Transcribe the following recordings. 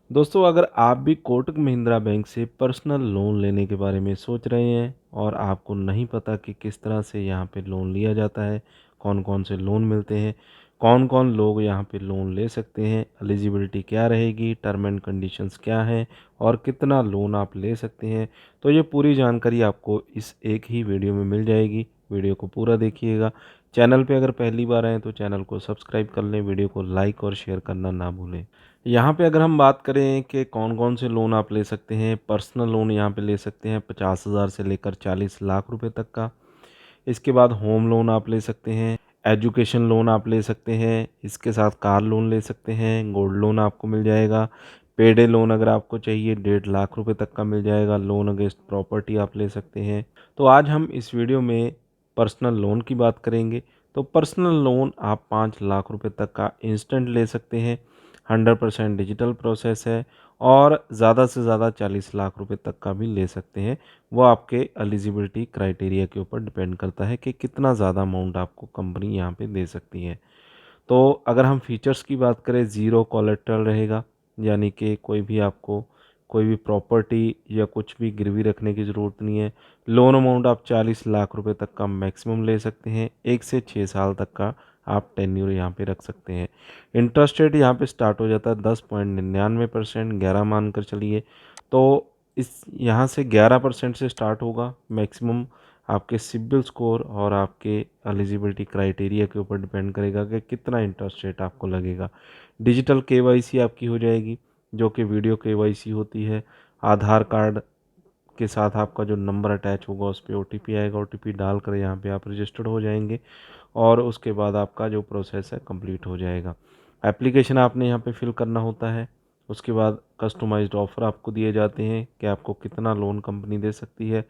दोस्तों, अगर आप भी कोटक महिंद्रा बैंक से पर्सनल लोन लेने के बारे में सोच रहे हैं और आपको नहीं पता कि किस तरह से यहाँ पे लोन लिया जाता है, कौन-कौन से लोन मिलते हैं, कौन-कौन लोग यहाँ पे लोन ले सकते हैं, एलिजिबिलिटी क्या रहेगी, टर्म एंड कंडीशंस क्या हैं और कितना लोन आप ले सकते हैं, तो ये पूरी जानकारी आपको इस एक ही वीडियो में मिल जाएगी। वीडियो को पूरा देखिएगा। चैनल पे अगर पहली बार आएँ तो चैनल को सब्सक्राइब कर लें, वीडियो को लाइक और शेयर करना ना भूलें। यहाँ पे अगर हम बात करें कि कौन-कौन से लोन आप ले सकते हैं, पर्सनल लोन यहाँ पे ले सकते हैं 50,000 से लेकर 40 लाख रुपए तक का। इसके बाद होम लोन आप ले सकते हैं, एजुकेशन लोन आप ले सकते हैं, इसके साथ कार लोन ले सकते हैं, गोल्ड लोन आपको मिल जाएगा, पेडे लोन अगर आपको चाहिए 1.5 लाख रुपए तक का मिल जाएगा, लोन अगेंस्ट प्रॉपर्टी आप ले सकते हैं। तो आज हम इस वीडियो में पर्सनल लोन की बात करेंगे। तो पर्सनल लोन आप 5 लाख रुपए तक का इंस्टेंट ले सकते हैं। 100% डिजिटल प्रोसेस है और ज़्यादा से ज़्यादा 40 लाख रुपए तक का भी ले सकते हैं। वो आपके एलिजिबिलिटी क्राइटेरिया के ऊपर डिपेंड करता है कि कितना ज़्यादा अमाउंट आपको कंपनी यहाँ पे दे सकती है। तो अगर हम फीचर्स की बात करें, ज़ीरो कोलेट्रल रहेगा, यानी कि कोई भी आपको कोई भी प्रॉपर्टी या कुछ भी गिरवी रखने की ज़रूरत नहीं है। लोन अमाउंट आप 40 लाख रुपए तक का मैक्सिमम ले सकते हैं। 1 से 6 साल तक का आप टेन्योर यहाँ पे रख सकते हैं। इंटरेस्ट रेट यहाँ पे स्टार्ट हो जाता है 10.99%, 11 मानकर चलिए। तो इस यहाँ से 11% से स्टार्ट होगा। मैक्सिमम आपके सिबिल स्कोर और आपके एलिजिबिलिटी क्राइटेरिया के ऊपर डिपेंड करेगा कि कितना इंटरेस्ट रेट आपको लगेगा। डिजिटल केवाईसी आपकी हो जाएगी, जो कि वीडियो केवाईसी होती है। आधार कार्ड के साथ आपका जो नंबर अटैच होगा उस पे ओटीपी आएगा, ओटीपी डालकर यहाँ पे आप रजिस्टर्ड हो जाएंगे और उसके बाद आपका जो प्रोसेस है कंप्लीट हो जाएगा। एप्लीकेशन आपने यहाँ पे फिल करना होता है। उसके बाद कस्टमाइज्ड ऑफ़र आपको दिए जाते हैं कि आपको कितना लोन कंपनी दे सकती है।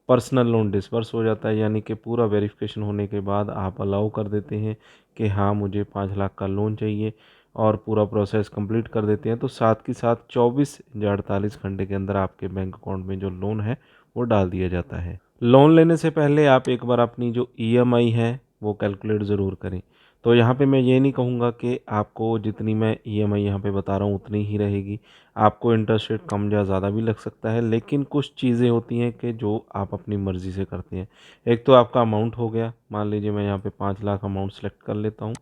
पर्सनल लोन डिसबर्स हो जाता है, यानी कि पूरा वेरिफिकेशन होने के बाद आप अलाउ कर देते हैं कि हाँ मुझे 5 लाख का लोन चाहिए और पूरा प्रोसेस कंप्लीट कर देते हैं। तो साथ के साथ 24 या 48 घंटे के अंदर आपके बैंक अकाउंट में जो लोन है वो डाल दिया जाता है। लोन लेने से पहले आप एक बार अपनी जो ईएमआई है वो कैलकुलेट ज़रूर करें। तो यहाँ पे मैं ये नहीं कहूँगा कि आपको जितनी मैं ईएमआई यहाँ पे बता रहा हूँ उतनी ही रहेगी। आपको इंटरेस्ट रेट कम या ज़्यादा भी लग सकता है, लेकिन कुछ चीज़ें होती हैं कि जो आप अपनी मर्ज़ी से करते हैं। एक तो आपका अमाउंट हो गया, मान लीजिए मैं यहाँ पे 5 लाख अमाउंट सेलेक्ट कर लेता हूँ।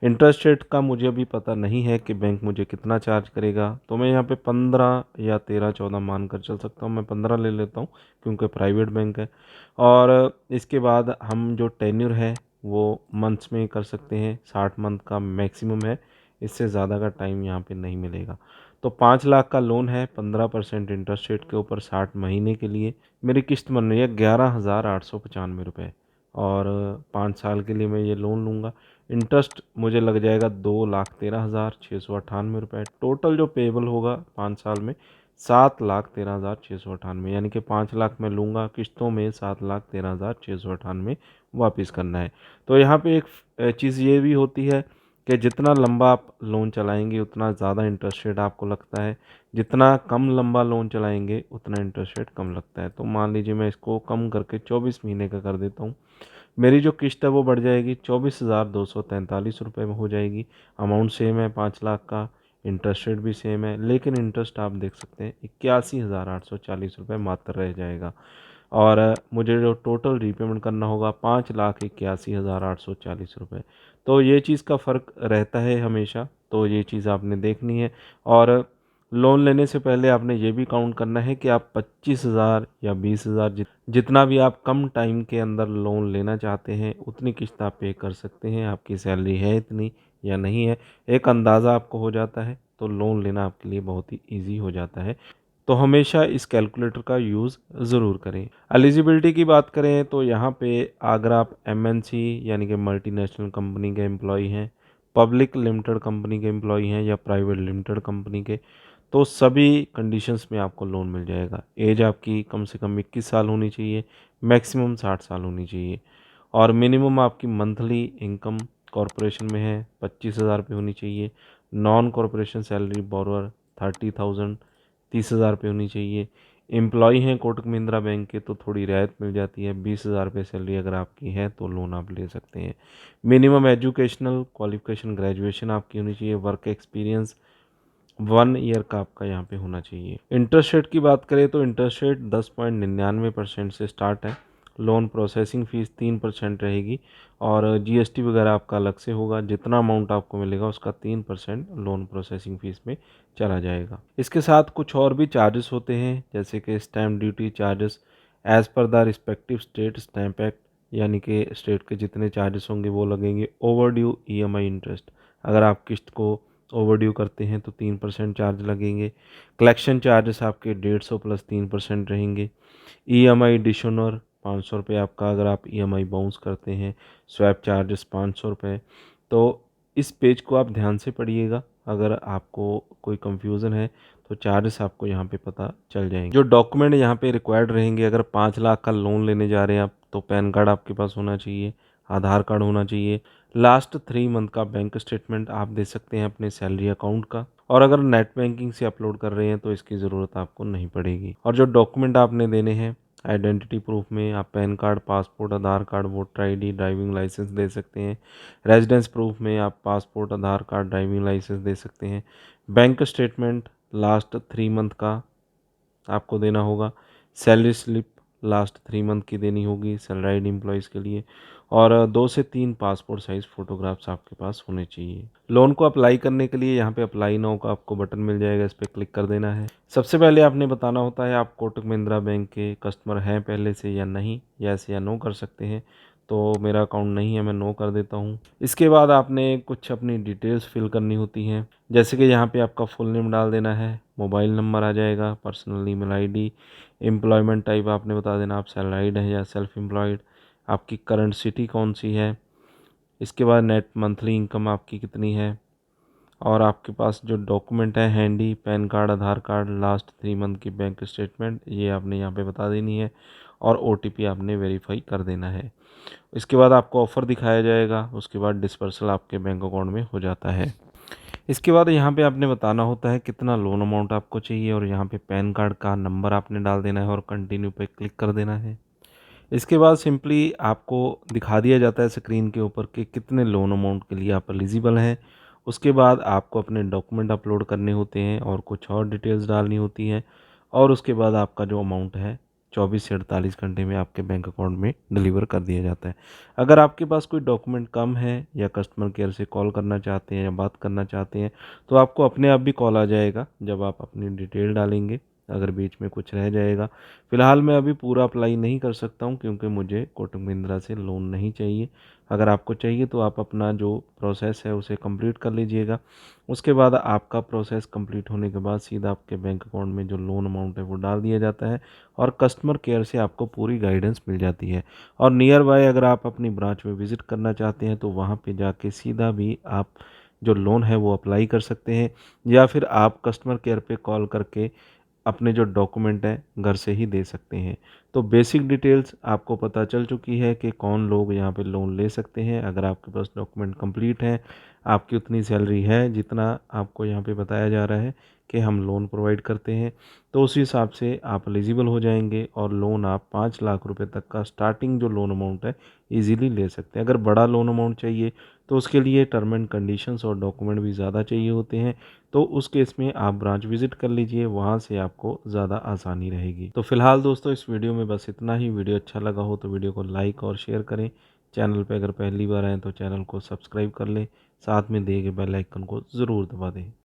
इंटरेस्ट रेट का मुझे अभी पता नहीं है कि बैंक मुझे कितना चार्ज करेगा, तो मैं यहाँ पे 15 या 13-14 मान कर चल सकता हूँ। मैं 15 ले लेता हूँ क्योंकि प्राइवेट बैंक है। और इसके बाद हम जो टेन्योर है वो मंथ्स में कर सकते हैं, 60 मंथ का मैक्सिमम है, इससे ज़्यादा का टाइम यहाँ पे नहीं मिलेगा। तो 5 लाख का लोन है, 15% इंटरेस्ट रेट के ऊपर 60 महीने के लिए। मेरी किस्त बन रही है 11,895 रुपये और 5 साल के लिए मैं ये लोन लूँगा। इंटरेस्ट मुझे लग जाएगा 2,13,698 रुपये। टोटल जो पेबल होगा 5 साल में 7,13,698, यानी कि 5 लाख मैं लूँगा, किस्तों में 7,13,698 वापस करना है। तो यहाँ पे एक चीज़ ये भी होती है कि जितना लंबा आप लोन चलाएंगे उतना ज़्यादा इंटरेस्ट रेट आपको लगता है, जितना कम लंबा लोन चलाएंगे उतना इंटरेस्ट रेट कम लगता है। तो मान लीजिए मैं इसको कम करके 24 महीने का कर देता हूँ। मेरी जो किस्त है वो बढ़ जाएगी, 24,243 रुपये में हो जाएगी। अमाउंट सेम है 5 लाख का, इंटरेस्ट रेट भी सेम है, लेकिन इंटरेस्ट आप देख सकते हैं 81,840 रुपये मात्र रह जाएगा। और मुझे जो टोटल रीपेमेंट करना होगा 5,81,840 रुपये। तो ये चीज़ का फ़र्क रहता है हमेशा, तो ये चीज़ आपने देखनी है। और लोन लेने से पहले आपने ये भी काउंट करना है कि आप 25,000 या 20,000 जितना भी आप कम टाइम के अंदर लोन लेना चाहते हैं उतनी किस्त आप पे कर सकते हैं। आपकी सैलरी है इतनी या नहीं है, एक अंदाज़ा आपको हो जाता है, तो लोन लेना आपके लिए बहुत ही ईजी हो जाता है। तो हमेशा इस कैलकुलेटर का यूज़ ज़रूर करें। एलिजिबिलिटी की बात करें तो यहाँ पे अगर आप एमएनसी यानी कि मल्टीनेशनल कंपनी के एम्प्लॉय हैं, पब्लिक लिमिटेड कंपनी के एम्प्लॉय हैं या प्राइवेट लिमिटेड कंपनी के, तो सभी कंडीशंस में आपको लोन मिल जाएगा। एज आपकी कम से कम 21 साल होनी चाहिए, मैक्सिमम 60 साल होनी चाहिए और मिनिमम आपकी मंथली इनकम कॉरपोरेशन में है 25,000 रुपये होनी चाहिए। नॉन कॉरपोरेशन सैलरी बोरोअर 30,000 30,000 रुपये होनी चाहिए। एम्प्लॉय हैं कोटक महिंद्रा बैंक के तो थोड़ी रियायत मिल जाती है, 20,000 रुपये सैलरी अगर आपकी है तो लोन आप ले सकते हैं। मिनिमम एजुकेशनल क्वालिफिकेशन ग्रेजुएशन आपकी होनी चाहिए। वर्क एक्सपीरियंस 1 ईयर का आपका यहाँ पे होना चाहिए। इंटरेस्ट रेट की बात करें तो इंटरेस्ट रेट 10.99% से स्टार्ट है। लोन प्रोसेसिंग फ़ीस 3% रहेगी और जीएसटी वगैरह आपका अलग से होगा। जितना अमाउंट आपको मिलेगा उसका 3% लोन प्रोसेसिंग फ़ीस में चला जाएगा। इसके साथ कुछ और भी चार्जेस होते हैं, जैसे कि stamp duty charges as per the respective state stamp act, यानी कि स्टेट के जितने चार्जेस होंगे वो लगेंगे। ओवरड्यू ईएमआई इंटरेस्ट, अगर आप किस्त को ओवरड्यू करते हैं तो 3% चार्ज लगेंगे। कलेक्शन चार्जेस आपके 150 प्लस 3% रहेंगे। ईएमआई डिशनर 500 रुपये आपका, अगर आप ईएमआई बाउंस करते हैं। स्वैप चार्जेस 500 रुपये। तो इस पेज को आप ध्यान से पढ़िएगा, अगर आपको कोई कंफ्यूजन है तो चार्जेस आपको यहाँ पे पता चल जाएंगे। जो डॉक्यूमेंट यहाँ पे रिक्वायर्ड रहेंगे, अगर 5 लाख का लोन लेने जा रहे हैं आप, तो पैन कार्ड आपके पास होना चाहिए, आधार कार्ड होना चाहिए, लास्ट 3 मंथ का बैंक स्टेटमेंट आप दे सकते हैं अपने सैलरी अकाउंट का, और अगर नेट बैंकिंग से अपलोड कर रहे हैं तो इसकी ज़रूरत आपको नहीं पड़ेगी। और जो डॉक्यूमेंट आपने देने हैं आइडेंटिटी प्रूफ में, आप PAN card, passport, Aadhaar card, voter ID, driving licence दे सकते हैं। रेजिडेंस प्रूफ में आप passport, Aadhaar card, driving licence दे सकते हैं। बैंक स्टेटमेंट लास्ट 3 मंथ का आपको देना होगा। सैलरी स्लिप लास्ट 3 मंथ की देनी होगी सैलराइड एम्प्लॉयज़ के लिए। और 2 से 3 पासपोर्ट साइज़ फ़ोटोग्राफ्स आपके पास होने चाहिए। लोन को अप्लाई करने के लिए यहाँ पे अप्लाई नाउ का आपको बटन मिल जाएगा, इस पर क्लिक कर देना है। सबसे पहले आपने बताना होता है आप कोटक महिंद्रा बैंक के कस्टमर हैं पहले से या नहीं, यस या नो कर सकते हैं। तो मेरा अकाउंट नहीं है, मैं नो कर देता हूँ। इसके बाद आपने कुछ अपनी डिटेल्स फिल करनी होती हैं, जैसे कि यहाँ पे आपका फुल नेम डाल देना है, मोबाइल नंबर आ जाएगा, personal email ID, employment type आपने बता देना आप सैलराइड है या सेल्फ एम्प्लॉयड, आपकी करंट सिटी कौन सी है, इसके बाद नेट मंथली इनकम आपकी कितनी है, और आपके पास जो डॉक्यूमेंट है हैंडी, पैन कार्ड, आधार कार्ड, लास्ट 3 मंथ की बैंक स्टेटमेंट, ये आपने यहाँ पे बता देनी है, और ओटीपी आपने वेरीफाई कर देना है। इसके बाद आपको ऑफ़र दिखाया जाएगा, उसके बाद डिस्पर्सल आपके बैंक अकाउंट में हो जाता है। इसके बाद यहाँ पे आपने बताना होता है कितना लोन अमाउंट आपको चाहिए, और यहाँ पे पैन कार्ड का नंबर आपने डाल देना है और कंटिन्यू पे क्लिक कर देना है। इसके बाद सिंपली आपको दिखा दिया जाता है स्क्रीन के ऊपर कि कितने लोन अमाउंट के लिए आप एलिजिबल हैं। उसके बाद आपको अपने डॉक्यूमेंट अपलोड करने होते हैं और कुछ और डिटेल्स डालनी होती हैं, और उसके बाद आपका जो अमाउंट है 24 से 48 घंटे में आपके बैंक अकाउंट में डिलीवर कर दिया जाता है। अगर आपके पास कोई डॉक्यूमेंट कम है या कस्टमर केयर से कॉल करना चाहते हैं या बात करना चाहते हैं, तो आपको अपने आप भी कॉल आ जाएगा जब आप अपनी डिटेल डालेंगे, अगर बीच में कुछ रह जाएगा। फ़िलहाल मैं अभी पूरा अप्लाई नहीं कर सकता हूँ क्योंकि मुझे कोटक महिंद्रा से लोन नहीं चाहिए। अगर आपको चाहिए तो आप अपना जो प्रोसेस है उसे कंप्लीट कर लीजिएगा। उसके बाद आपका प्रोसेस कंप्लीट होने के बाद सीधा आपके बैंक अकाउंट में जो लोन अमाउंट है वो डाल दिया जाता है, और कस्टमर केयर से आपको पूरी गाइडेंस मिल जाती है। और नियर बाय अगर आप अपनी ब्रांच में विज़िट करना चाहते हैं तो वहाँ पे जाके सीधा भी आप जो लोन है वो अप्लाई कर सकते हैं, या फिर आप कस्टमर केयर पे कॉल करके अपने जो डॉक्यूमेंट हैं घर से ही दे सकते हैं। तो बेसिक डिटेल्स आपको पता चल चुकी है कि कौन लोग यहाँ पे लोन ले सकते हैं। अगर आपके पास डॉक्यूमेंट कंप्लीट हैं, आपकी उतनी सैलरी है जितना आपको यहाँ पे बताया जा रहा है कि हम लोन प्रोवाइड करते हैं, तो उस हिसाब से आप एलिजिबल हो जाएंगे, और लोन आप 5 लाख रुपए तक का स्टार्टिंग जो लोन अमाउंट है इजीली ले सकते हैं। अगर बड़ा लोन अमाउंट चाहिए तो उसके लिए टर्म एंड कंडीशंस और डॉक्यूमेंट भी ज़्यादा चाहिए होते हैं, तो उस केस में आप ब्रांच विज़िट कर लीजिए, वहाँ से आपको ज़्यादा आसानी रहेगी। तो फिलहाल दोस्तों इस वीडियो में बस इतना ही। वीडियो अच्छा लगा हो तो वीडियो को लाइक और शेयर करें। चैनल पे अगर पहली बार आएँ तो चैनल को सब्सक्राइब कर लें, साथ में दिए गए बेल आइकन को ज़रूर दबा दें।